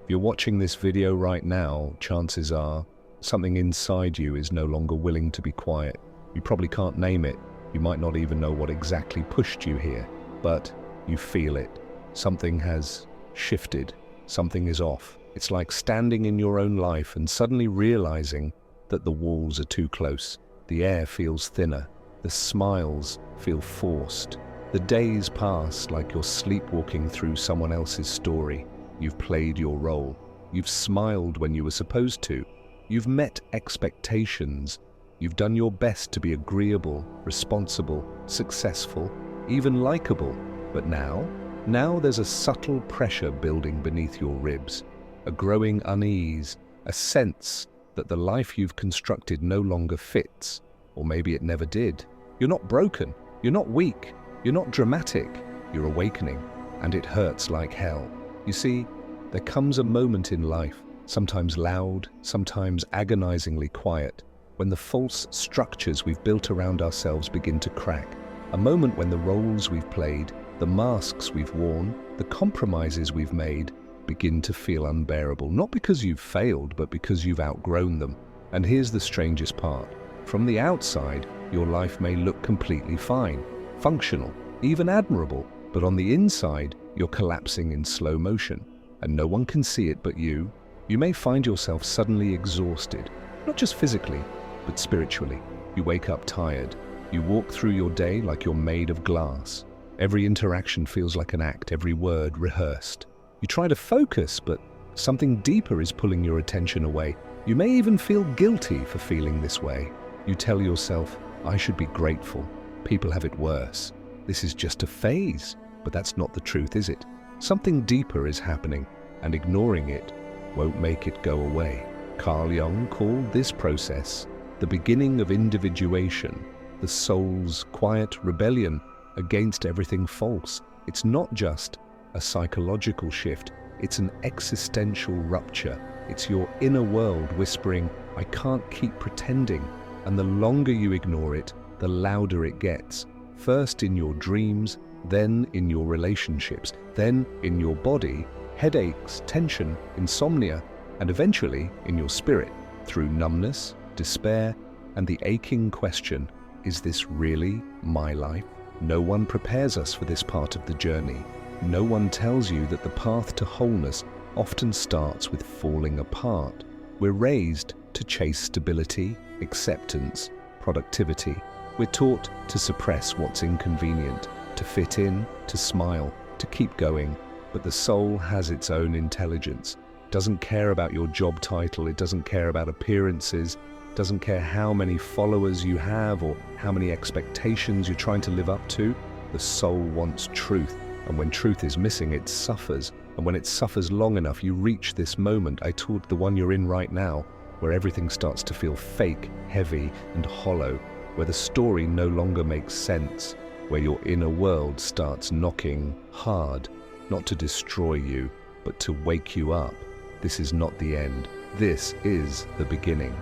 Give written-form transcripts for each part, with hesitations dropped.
If you're watching this video right now, chances are something inside you is no longer willing to be quiet. You probably can't name it. You might not even know what exactly pushed you here, but you feel it. Something has shifted. Something is off. It's like standing in your own life and suddenly realizing that the walls are too close. The air feels thinner. The smiles feel forced. The days pass like you're sleepwalking through someone else's story. You've played your role. You've smiled when you were supposed to. You've met expectations. You've done your best to be agreeable, responsible, successful, even likable. But now there's a subtle pressure building beneath your ribs, a growing unease, a sense that the life you've constructed no longer fits, or maybe it never did. You're not broken, you're not weak, you're not dramatic, you're awakening, and it hurts like hell. You see, there comes a moment in life, sometimes loud, sometimes agonizingly quiet, when the false structures we've built around ourselves begin to crack. A moment when the roles we've played, the masks we've worn, the compromises we've made begin to feel unbearable, not because you've failed, but because you've outgrown them. And here's the strangest part. From the outside, your life may look completely fine, functional, even admirable, but on the inside, you're collapsing in slow motion, and no one can see it but you. You may find yourself suddenly exhausted, not just physically, but spiritually. You wake up tired. You walk through your day like you're made of glass. Every interaction feels like an act, every word rehearsed. You try to focus, but something deeper is pulling your attention away. You may even feel guilty for feeling this way. You tell yourself, I should be grateful. People have it worse. This is just a phase. But that's not the truth, is it? Something deeper is happening, and ignoring it won't make it go away. Carl Jung called this process the beginning of individuation, the soul's quiet rebellion against everything false. It's not just a psychological shift, it's an existential rupture. It's your inner world whispering, I can't keep pretending. And the longer you ignore it, the louder it gets. First in your dreams, then in your relationships, then in your body, headaches, tension, insomnia, and eventually in your spirit, through numbness, despair, and the aching question, is this really my life? No one prepares us for this part of the journey. No one tells you that the path to wholeness often starts with falling apart. We're raised to chase stability, acceptance, productivity. We're taught to suppress what's inconvenient, to fit in, to smile, to keep going. But the soul has its own intelligence. It doesn't care about your job title, it doesn't care about appearances, doesn't care how many followers you have or how many expectations you're trying to live up to. The soul wants truth, and when truth is missing, it suffers. And when it suffers long enough, you reach this moment, I taught the one you're in right now, where everything starts to feel fake, heavy, and hollow, where the story no longer makes sense, where your inner world starts knocking hard, not to destroy you, but to wake you up. This is not the end. This is the beginning.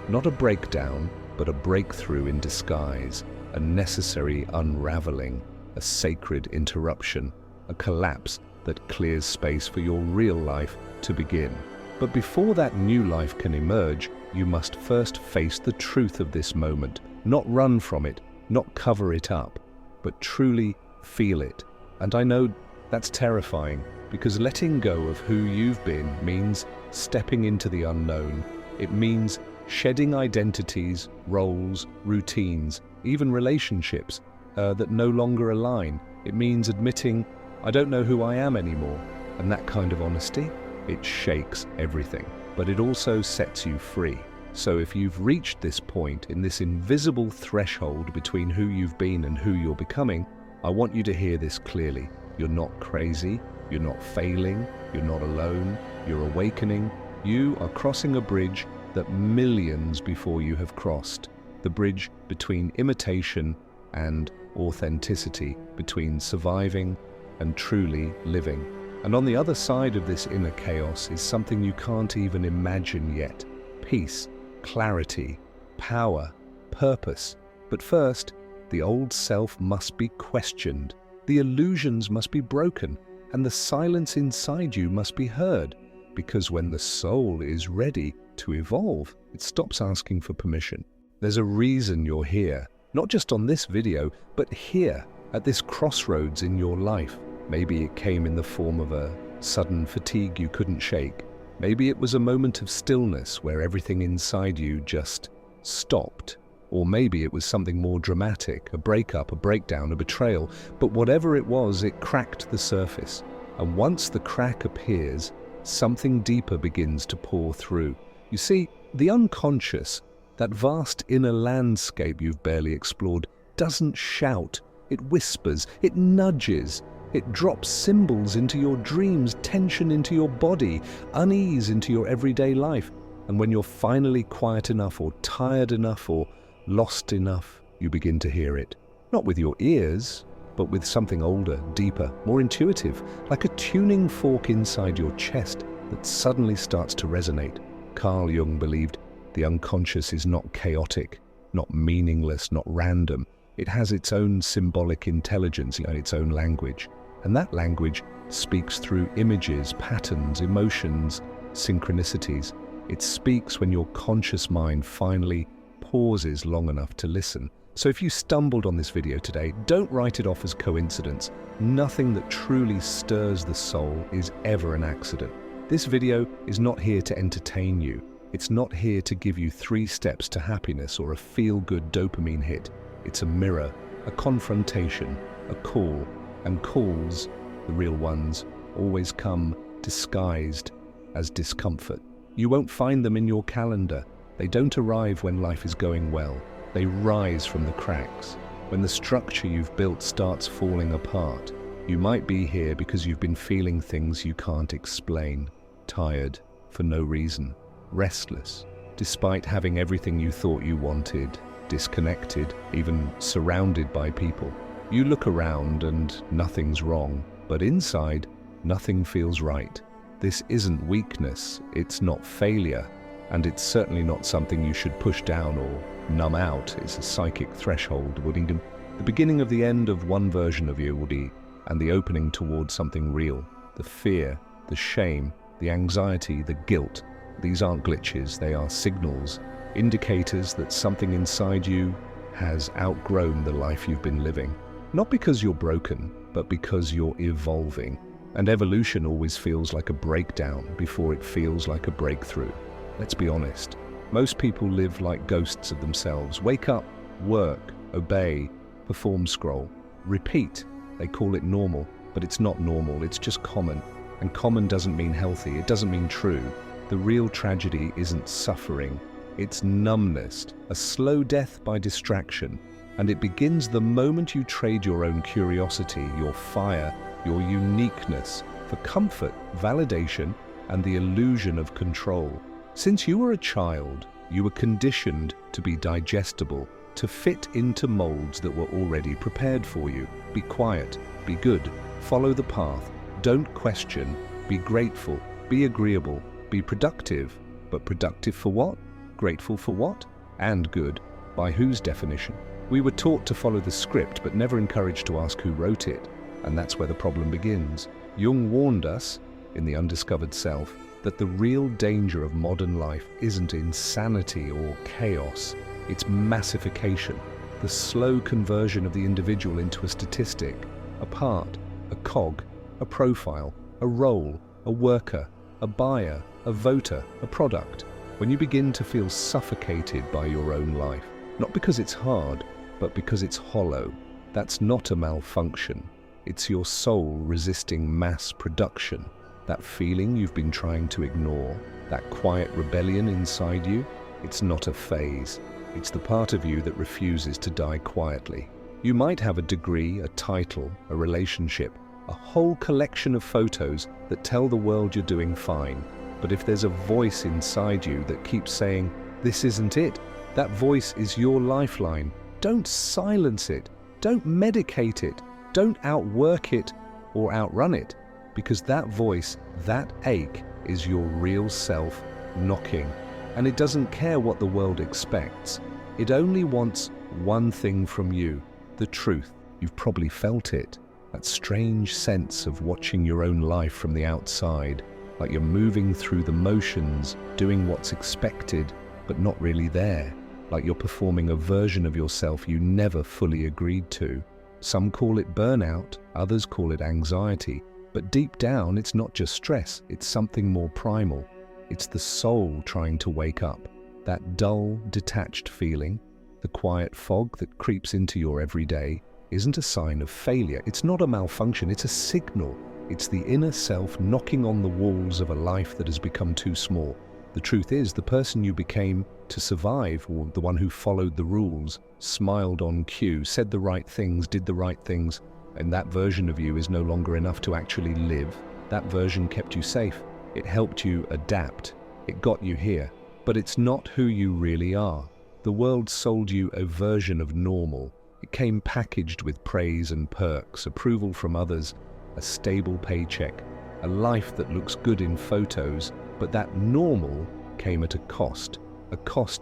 Not a breakdown, but a breakthrough in disguise, a necessary unraveling, a sacred interruption, a collapse that clears space for your real life to begin. But before that new life can emerge, you must first face the truth of this moment, not run from it, not cover it up, but truly feel it. And I know that's terrifying, because letting go of who you've been means stepping into the unknown. It means shedding identities, roles, routines, even relationships that no longer align. It means admitting, I don't know who I am anymore. And that kind of honesty, it shakes everything, but it also sets you free. So if you've reached this point in this invisible threshold between who you've been and who you're becoming, I want you to hear this clearly. You're not crazy, you're not failing, you're not alone, you're awakening. You are crossing a bridge that millions before you have crossed. The bridge between imitation and authenticity, between surviving and truly living. And on the other side of this inner chaos is something you can't even imagine yet. Peace, clarity, power, purpose. But first, the old self must be questioned. The illusions must be broken, and the silence inside you must be heard. Because when the soul is ready to evolve, it stops asking for permission. There's a reason you're here, not just on this video, but here, at this crossroads in your life. Maybe it came in the form of a sudden fatigue you couldn't shake. Maybe it was a moment of stillness where everything inside you just stopped. Or maybe it was something more dramatic, a breakup, a breakdown, a betrayal. But whatever it was, it cracked the surface. And once the crack appears, something deeper begins to pour through. You see, the unconscious, that vast inner landscape you've barely explored, doesn't shout. It whispers, it nudges, it drops symbols into your dreams, tension into your body, unease into your everyday life. And when you're finally quiet enough or tired enough or lost enough, you begin to hear it. Not with your ears, but with something older, deeper, more intuitive, like a tuning fork inside your chest that suddenly starts to resonate. Carl Jung believed the unconscious is not chaotic, not meaningless, not random. It has its own symbolic intelligence and its own language. And that language speaks through images, patterns, emotions, synchronicities. It speaks when your conscious mind finally pauses long enough to listen. So if you stumbled on this video today, don't write it off as coincidence. Nothing that truly stirs the soul is ever an accident. This video is not here to entertain you. It's not here to give you 3 steps to happiness or a feel-good dopamine hit. It's a mirror, a confrontation, a call, and calls, the real ones, always come disguised as discomfort. You won't find them in your calendar. They don't arrive when life is going well. They rise from the cracks. When the structure you've built starts falling apart, you might be here because you've been feeling things you can't explain. Tired for no reason. Restless, despite having everything you thought you wanted. Disconnected, even surrounded by people. You look around and nothing's wrong, but inside, nothing feels right. This isn't weakness, it's not failure, and it's certainly not something you should push down or numb out. It's a psychic threshold, the beginning of the end of one version of you, and the opening towards something real. The fear, the shame, the anxiety, the guilt. These aren't glitches, they are signals, indicators that something inside you has outgrown the life you've been living. Not because you're broken, but because you're evolving. And evolution always feels like a breakdown before it feels like a breakthrough. Let's be honest. Most people live like ghosts of themselves. Wake up, work, obey, perform, scroll, repeat. They call it normal, but it's not normal, it's just common. And common doesn't mean healthy, it doesn't mean true. The real tragedy isn't suffering, it's numbness, a slow death by distraction. And it begins the moment you trade your own curiosity, your fire, your uniqueness for comfort, validation, and the illusion of control. Since you were a child, you were conditioned to be digestible, to fit into molds that were already prepared for you. Be quiet, be good, follow the path, don't question, be grateful, be agreeable, be productive. But productive for what? Grateful for what? And good. By whose definition? We were taught to follow the script, but never encouraged to ask who wrote it. And that's where the problem begins. Jung warned us, in The Undiscovered Self, that the real danger of modern life isn't insanity or chaos. It's massification, the slow conversion of the individual into a statistic, a part, a cog, a profile, a role, a worker, a buyer, a voter, a product. When you begin to feel suffocated by your own life, not because it's hard, but because it's hollow, that's not a malfunction. It's your soul resisting mass production. That feeling you've been trying to ignore, that quiet rebellion inside you, it's not a phase. It's the part of you that refuses to die quietly. You might have a degree, a title, a relationship, a whole collection of photos that tell the world you're doing fine. But if there's a voice inside you that keeps saying, this isn't it, that voice is your lifeline. Don't silence it. Don't medicate it. Don't outwork it or outrun it. Because that voice, that ache, is your real self knocking. And it doesn't care what the world expects. It only wants one thing from you, the truth. You've probably felt it. That strange sense of watching your own life from the outside, like you're moving through the motions, doing what's expected, but not really there, like you're performing a version of yourself you never fully agreed to. Some call it burnout, others call it anxiety, but deep down it's not just stress, it's something more primal. It's the soul trying to wake up, that dull, detached feeling. The quiet fog that creeps into your everyday isn't a sign of failure, it's not a malfunction, it's a signal. It's the inner self knocking on the walls of a life that has become too small. The truth is, the person you became to survive, or the one who followed the rules, smiled on cue, said the right things, did the right things, and that version of you is no longer enough to actually live. That version kept you safe. It helped you adapt. It got you here. But it's not who you really are. The world sold you a version of normal. It came packaged with praise and perks, approval from others, a stable paycheck, a life that looks good in photos, but that normal came at a cost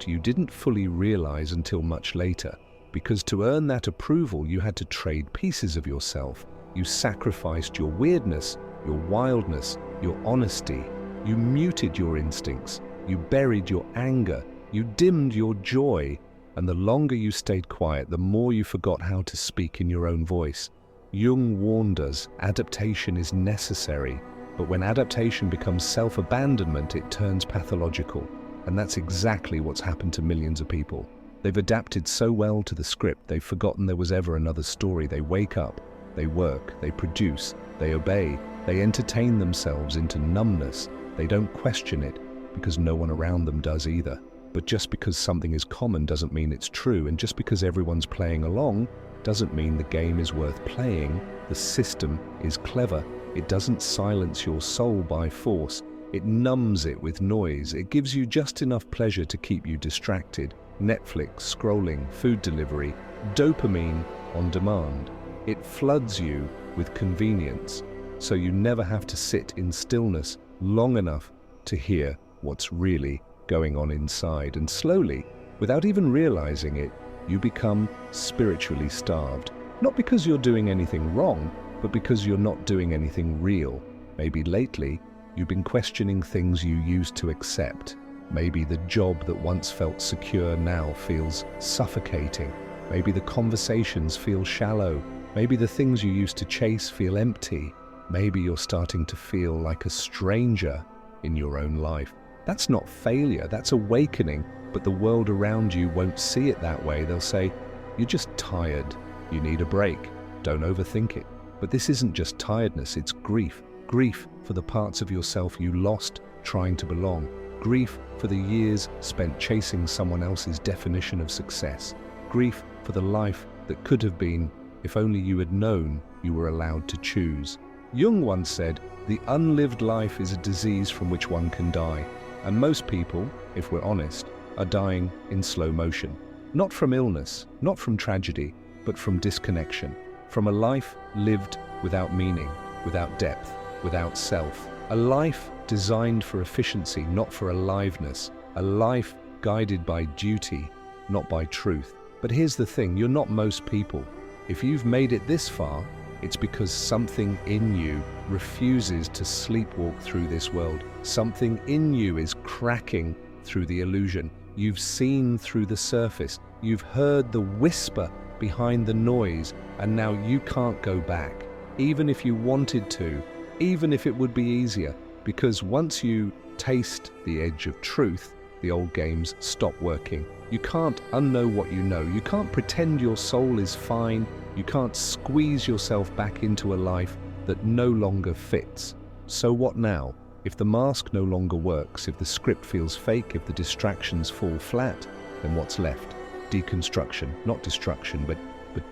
you didn't fully realize until much later. Because to earn that approval, you had to trade pieces of yourself. You sacrificed your weirdness, your wildness, your honesty. You muted your instincts. You buried your anger. You dimmed your joy. And the longer you stayed quiet, the more you forgot how to speak in your own voice. Jung warned us, adaptation is necessary, but when adaptation becomes self-abandonment, it turns pathological. And that's exactly what's happened to millions of people. They've adapted so well to the script, they've forgotten there was ever another story. They wake up, they work, they produce, they obey, they entertain themselves into numbness. They don't question it, because no one around them does either. But just because something is common doesn't mean it's true, and just because everyone's playing along doesn't mean the game is worth playing. The system is clever. It doesn't silence your soul by force. It numbs it with noise. It gives you just enough pleasure to keep you distracted. Netflix, scrolling, food delivery, dopamine on demand. It floods you with convenience, so you never have to sit in stillness long enough to hear what's really going on inside. And slowly, without even realizing it, you become spiritually starved. Not because you're doing anything wrong, but because you're not doing anything real. Maybe lately, you've been questioning things you used to accept. Maybe the job that once felt secure now feels suffocating. Maybe the conversations feel shallow. Maybe the things you used to chase feel empty. Maybe you're starting to feel like a stranger in your own life. That's not failure, that's awakening, but the world around you won't see it that way. They'll say, you're just tired, you need a break, don't overthink it. But this isn't just tiredness, it's grief. Grief for the parts of yourself you lost trying to belong. Grief for the years spent chasing someone else's definition of success. Grief for the life that could have been if only you had known you were allowed to choose. Jung once said, the unlived life is a disease from which one can die. And most people, if we're honest, are dying in slow motion. Not from illness, not from tragedy, but from disconnection. From a life lived without meaning, without depth, without self. A life designed for efficiency, not for aliveness. A life guided by duty, not by truth. But here's the thing, you're not most people. If you've made it this far, it's because something in you refuses to sleepwalk through this world. Something in you is cracking through the illusion. You've seen through the surface. You've heard the whisper behind the noise, and now you can't go back. Even if you wanted to, even if it would be easier, because once you taste the edge of truth, the old games stop working. You can't unknow what you know. You can't pretend your soul is fine. You can't squeeze yourself back into a life that no longer fits. So what now? If the mask no longer works, if the script feels fake, if the distractions fall flat, then what's left? Deconstruction, not destruction, but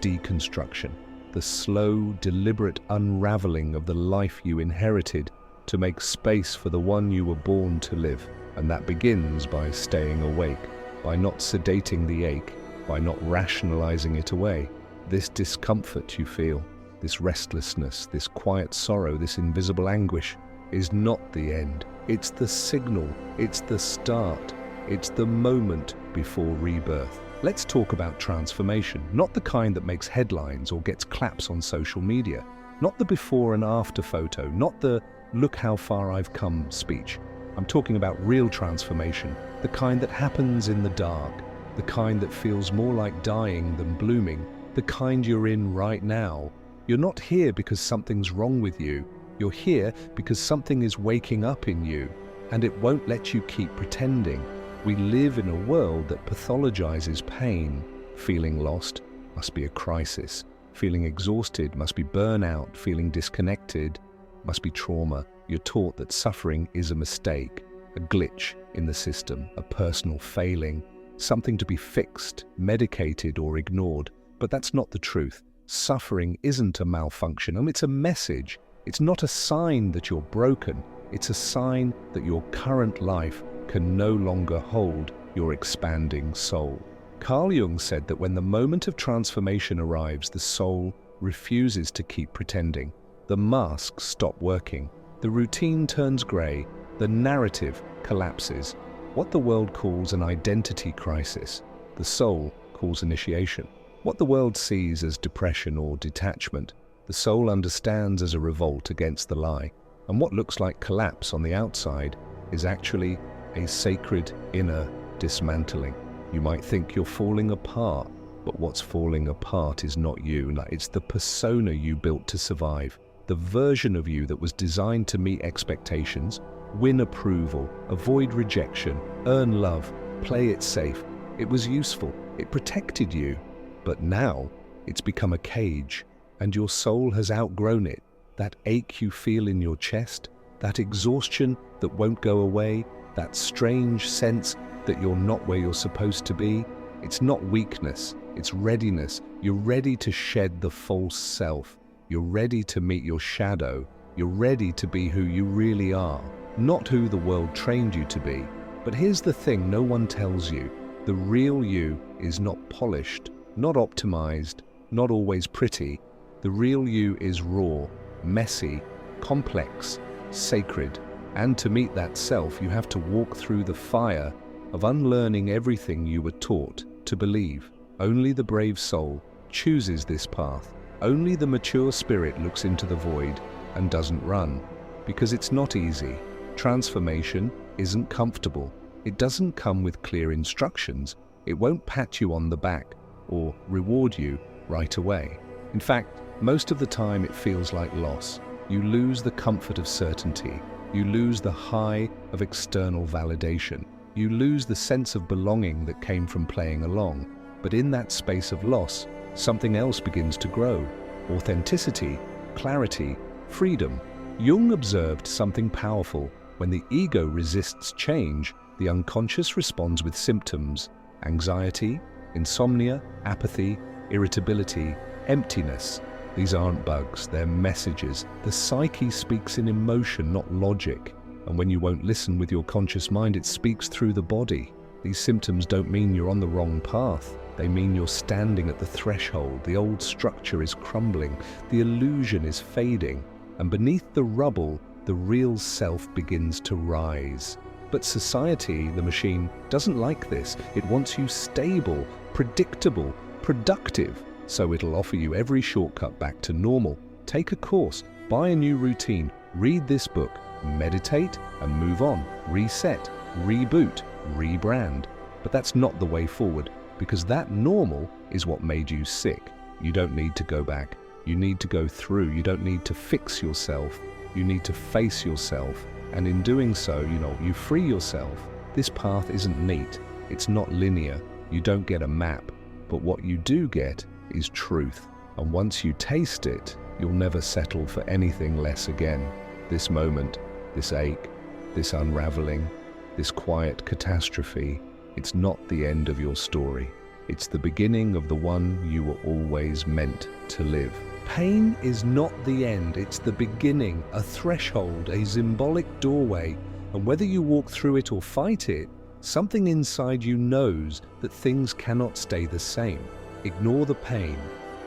deconstruction. The slow, deliberate unraveling of the life you inherited to make space for the one you were born to live. And that begins by staying awake, by not sedating the ache, by not rationalizing it away. This discomfort you feel, this restlessness, this quiet sorrow, this invisible anguish is not the end. It's the signal, it's the start, it's the moment before rebirth. Let's talk about transformation, not the kind that makes headlines or gets claps on social media, not the before and after photo, not the "look how far I've come" speech. I'm talking about real transformation, the kind that happens in the dark, the kind that feels more like dying than blooming, the kind you're in right now. You're not here because something's wrong with you. You're here because something is waking up in you, and it won't let you keep pretending. We live in a world that pathologizes pain. Feeling lost must be a crisis. Feeling exhausted must be burnout. Feeling disconnected must be trauma. You're taught that suffering is a mistake, a glitch in the system, a personal failing, something to be fixed, medicated, or ignored. But that's not the truth. Suffering isn't a malfunction, it's a message. It's not a sign that you're broken. It's a sign that your current life can no longer hold your expanding soul. Carl Jung said that when the moment of transformation arrives, the soul refuses to keep pretending. The masks stop working. The routine turns grey. The narrative collapses. What the world calls an identity crisis, the soul calls initiation. What the world sees as depression or detachment, the soul understands as a revolt against the lie. And what looks like collapse on the outside is actually a sacred inner dismantling. You might think you're falling apart, but what's falling apart is not you. It's the persona you built to survive, the version of you that was designed to meet expectations, win approval, avoid rejection, earn love, play it safe. It was useful, it protected you, but now it's become a cage, and your soul has outgrown it. That ache you feel in your chest, that exhaustion that won't go away, that strange sense that you're not where you're supposed to be, it's not weakness, it's readiness. You're ready to shed the false self. You're ready to meet your shadow. You're ready to be who you really are, not who the world trained you to be. But here's the thing no one tells you. The real you is not polished, not optimized, not always pretty. The real you is raw, messy, complex, sacred. And to meet that self, you have to walk through the fire of unlearning everything you were taught to believe. Only the brave soul chooses this path. Only the mature spirit looks into the void and doesn't run. Because it's not easy. Transformation isn't comfortable. It doesn't come with clear instructions. It won't pat you on the back or reward you right away. In fact, most of the time it feels like loss. You lose the comfort of certainty. You lose the high of external validation. You lose the sense of belonging that came from playing along. But in that space of loss, something else begins to grow. Authenticity, clarity, freedom. Jung observed something powerful. When the ego resists change, the unconscious responds with symptoms: anxiety, insomnia, apathy, irritability, emptiness. These aren't bugs, they're messages. The psyche speaks in emotion, not logic. And when you won't listen with your conscious mind, it speaks through the body. These symptoms don't mean you're on the wrong path. They mean you're standing at the threshold. The old structure is crumbling. The illusion is fading. And beneath the rubble, the real self begins to rise. But society, the machine, doesn't like this. It wants you stable, predictable, productive. So it'll offer you every shortcut back to normal. Take a course, buy a new routine, read this book, meditate and move on, reset, reboot, rebrand. But that's not the way forward, because that normal is what made you sick. You don't need to go back. You need to go through. You don't need to fix yourself. You need to face yourself. And in doing so, you free yourself. This path isn't neat. It's not linear. You don't get a map. But what you do get is truth. And once you taste it, you'll never settle for anything less again. This moment, this ache, this unraveling, this quiet catastrophe, it's not the end of your story. It's the beginning of the one you were always meant to live. Pain is not the end, it's the beginning, a threshold, a symbolic doorway. And whether you walk through it or fight it, something inside you knows that things cannot stay the same. Ignore the pain,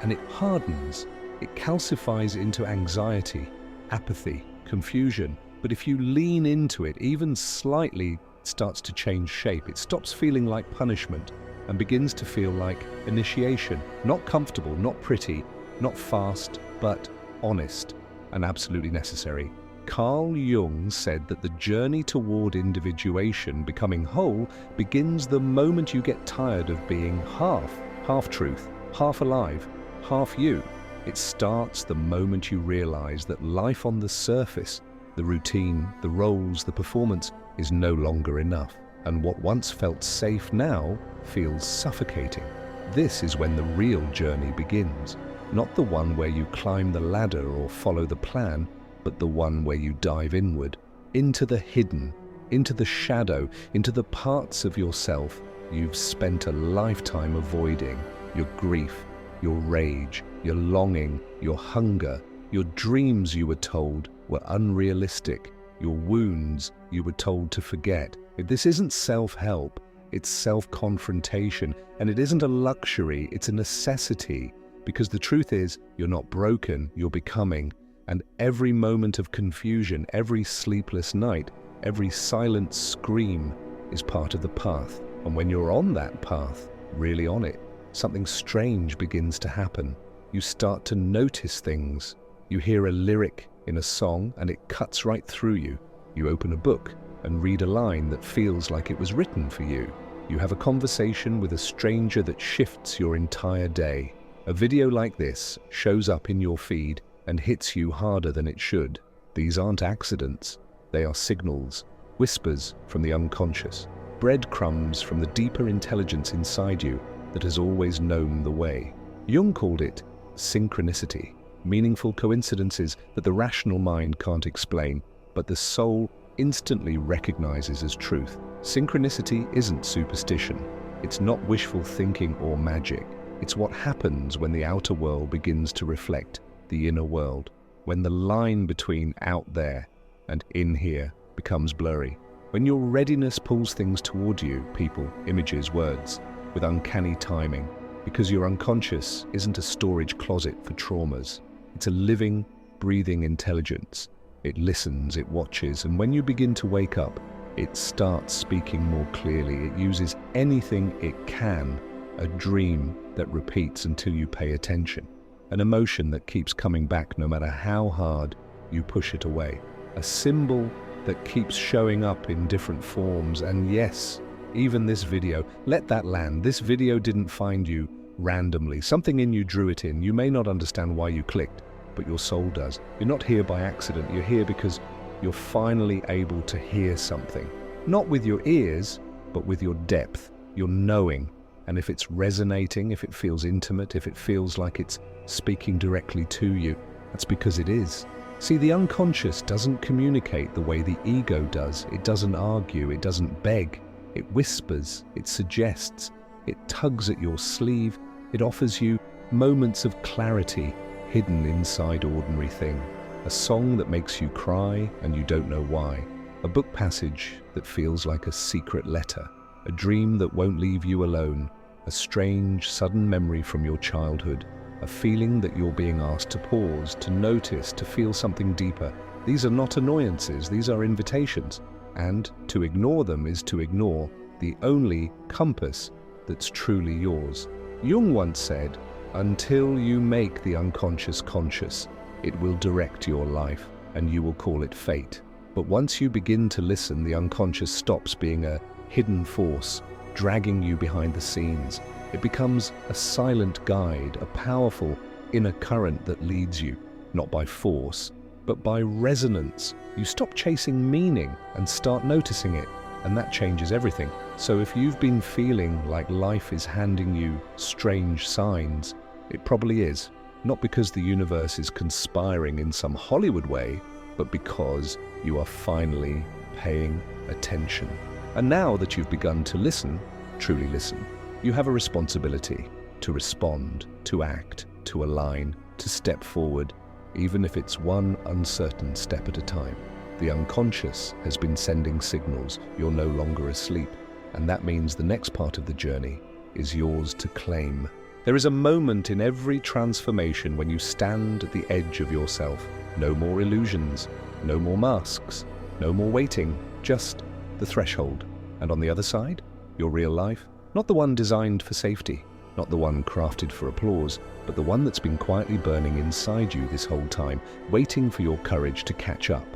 and it hardens. It calcifies into anxiety, apathy, confusion. But if you lean into it, even slightly, it starts to change shape. It stops feeling like punishment and begins to feel like initiation. Not comfortable, not pretty, not fast, but honest and absolutely necessary. Carl Jung said that the journey toward individuation, becoming whole, begins the moment you get tired of being half-truth, half alive, half you. It starts the moment you realize that life on the surface, the routine, the roles, the performance, is no longer enough. And what once felt safe now feels suffocating. This is when the real journey begins. Not the one where you climb the ladder or follow the plan, but the one where you dive inward, into the hidden, into the shadow, into the parts of yourself you've spent a lifetime avoiding. Your grief, your rage, your longing, your hunger, your dreams you were told were unrealistic, your wounds you were told to forget. This isn't self-help, it's self-confrontation, and it isn't a luxury, it's a necessity, because the truth is, you're not broken, you're becoming, and every moment of confusion, every sleepless night, every silent scream is part of the path. And when you're on that path, really on it, something strange begins to happen. You start to notice things. You hear a lyric in a song and it cuts right through you. You open a book and read a line that feels like it was written for you. You have a conversation with a stranger that shifts your entire day. A video like this shows up in your feed and hits you harder than it should. These aren't accidents. They are signals, whispers from the unconscious, breadcrumbs from the deeper intelligence inside you that has always known the way. Jung called it synchronicity, meaningful coincidences that the rational mind can't explain, but the soul instantly recognizes as truth. Synchronicity isn't superstition. It's not wishful thinking or magic. It's what happens when the outer world begins to reflect the inner world, when the line between out there and in here becomes blurry, when your readiness pulls things toward you, people, images, words, with uncanny timing, because your unconscious isn't a storage closet for traumas. It's a living, breathing intelligence. It listens, it watches, and when you begin to wake up, it starts speaking more clearly. It uses anything it can, a dream that repeats until you pay attention, an emotion that keeps coming back no matter how hard you push it away, a symbol that keeps showing up in different forms. And yes, even this video, let that land. This video didn't find you randomly. Something in you drew it in. You may not understand why you clicked, but your soul does. You're not here by accident. You're here because you're finally able to hear something. Not with your ears, but with your depth, your knowing. And if it's resonating, if it feels intimate, if it feels like it's speaking directly to you, that's because it is. See, the unconscious doesn't communicate the way the ego does. It doesn't argue, it doesn't beg. It whispers, it suggests, it tugs at your sleeve, it offers you moments of clarity hidden inside ordinary thing. A song that makes you cry and you don't know why. A book passage that feels like a secret letter. A dream that won't leave you alone. A strange, sudden memory from your childhood. A feeling that you're being asked to pause, to notice, to feel something deeper. These are not annoyances, these are invitations. And to ignore them is to ignore the only compass that's truly yours. Jung once said, "Until you make the unconscious conscious, it will direct your life, and you will call it fate." But once you begin to listen, the unconscious stops being a hidden force, dragging you behind the scenes. It becomes a silent guide, a powerful inner current that leads you, not by force, but by resonance. You stop chasing meaning and start noticing it, and that changes everything. So if you've been feeling like life is handing you strange signs, it probably is. Not because the universe is conspiring in some Hollywood way, but because you are finally paying attention. And now that you've begun to listen, truly listen, you have a responsibility to respond, to act, to align, to step forward, even if it's one uncertain step at a time. The unconscious has been sending signals. You're no longer asleep, and that means the next part of the journey is yours to claim. There is a moment in every transformation when you stand at the edge of yourself. No more illusions, no more masks, no more waiting, just the threshold. And on the other side, your real life, not the one designed for safety, not the one crafted for applause, but the one that's been quietly burning inside you this whole time, waiting for your courage to catch up.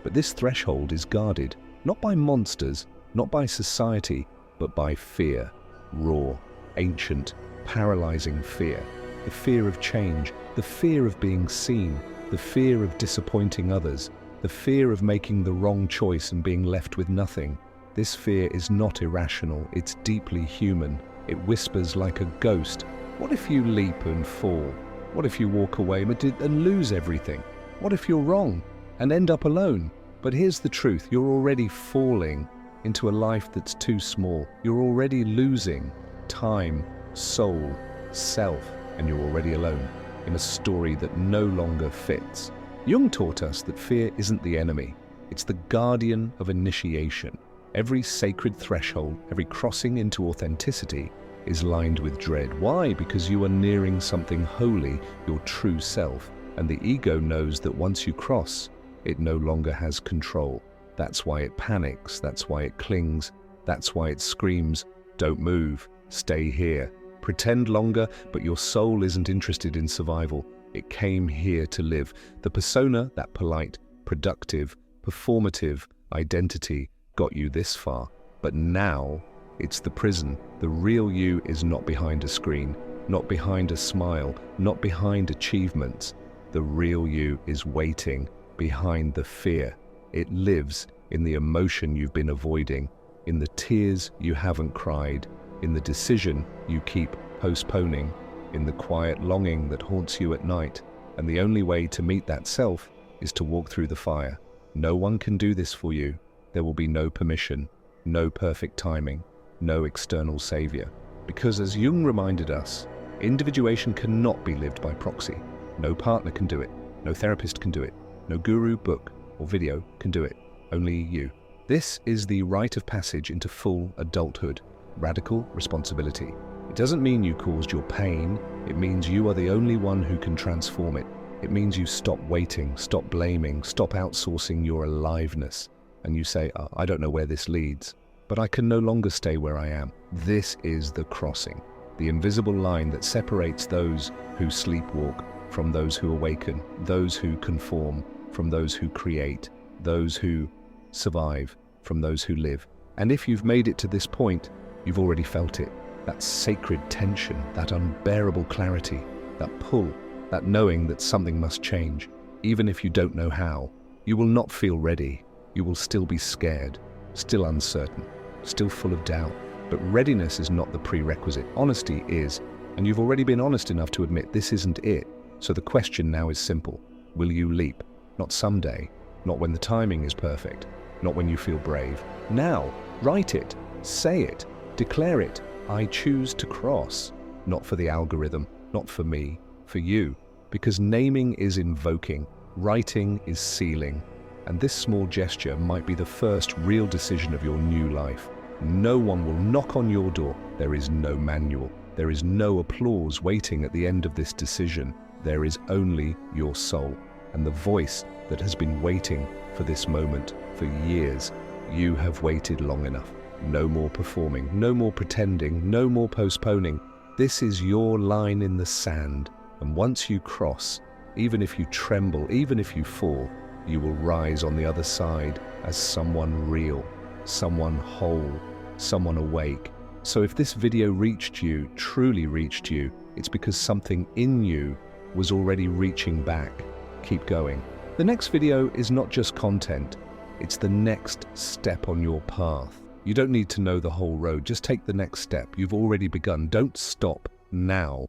But this threshold is guarded, not by monsters, not by society, but by fear. Raw, ancient, paralyzing fear. The fear of change, the fear of being seen, the fear of disappointing others, the fear of making the wrong choice and being left with nothing. This fear is not irrational, it's deeply human. It whispers like a ghost. What if you leap and fall? What if you walk away and lose everything? What if you're wrong and end up alone? But here's the truth, you're already falling into a life that's too small. You're already losing time, soul, self, and you're already alone in a story that no longer fits. Jung taught us that fear isn't the enemy. It's the guardian of initiation. Every sacred threshold, every crossing into authenticity is lined with dread. Why? Because you are nearing something holy, your true self. And the ego knows that once you cross, it no longer has control. That's why it panics, that's why it clings, that's why it screams, "Don't move, stay here." Pretend longer, but your soul isn't interested in survival. It came here to live. The persona, that polite, productive, performative identity, got you this far. But now, it's the prison. The real you is not behind a screen, not behind a smile, not behind achievements. The real you is waiting behind the fear. It lives in the emotion you've been avoiding, in the tears you haven't cried, in the decision you keep postponing, in the quiet longing that haunts you at night. And the only way to meet that self is to walk through the fire. No one can do this for you. There will be no permission, no perfect timing, no external savior. Because as Jung reminded us, individuation cannot be lived by proxy. No partner can do it, no therapist can do it, no guru, book, or video can do it. Only you. This is the rite of passage into full adulthood, radical responsibility. It doesn't mean you caused your pain, it means you are the only one who can transform it. It means you stop waiting, stop blaming, stop outsourcing your aliveness. And you say, I don't know where this leads, but I can no longer stay where I am. This is the crossing, the invisible line that separates those who sleepwalk from those who awaken, those who conform from those who create, those who survive from those who live. And if you've made it to this point, you've already felt it. That sacred tension, that unbearable clarity, that pull, that knowing that something must change. Even if you don't know how, you will not feel ready. You will still be scared, still uncertain, still full of doubt. But readiness is not the prerequisite. Honesty is. And you've already been honest enough to admit this isn't it. So the question now is simple. Will you leap? Not someday, not when the timing is perfect, not when you feel brave. Now, write it, say it, declare it. I choose to cross. Not for the algorithm, not for me, for you. Because naming is invoking, writing is sealing. And this small gesture might be the first real decision of your new life. No one will knock on your door. There is no manual. There is no applause waiting at the end of this decision. There is only your soul and the voice that has been waiting for this moment for years. You have waited long enough. No more performing, no more pretending, no more postponing. This is your line in the sand. And once you cross, even if you tremble, even if you fall, you will rise on the other side as someone real, someone whole, someone awake. So if this video reached you, truly reached you, it's because something in you was already reaching back. Keep going. The next video is not just content, it's the next step on your path. You don't need to know the whole road, just take the next step. You've already begun. Don't stop now.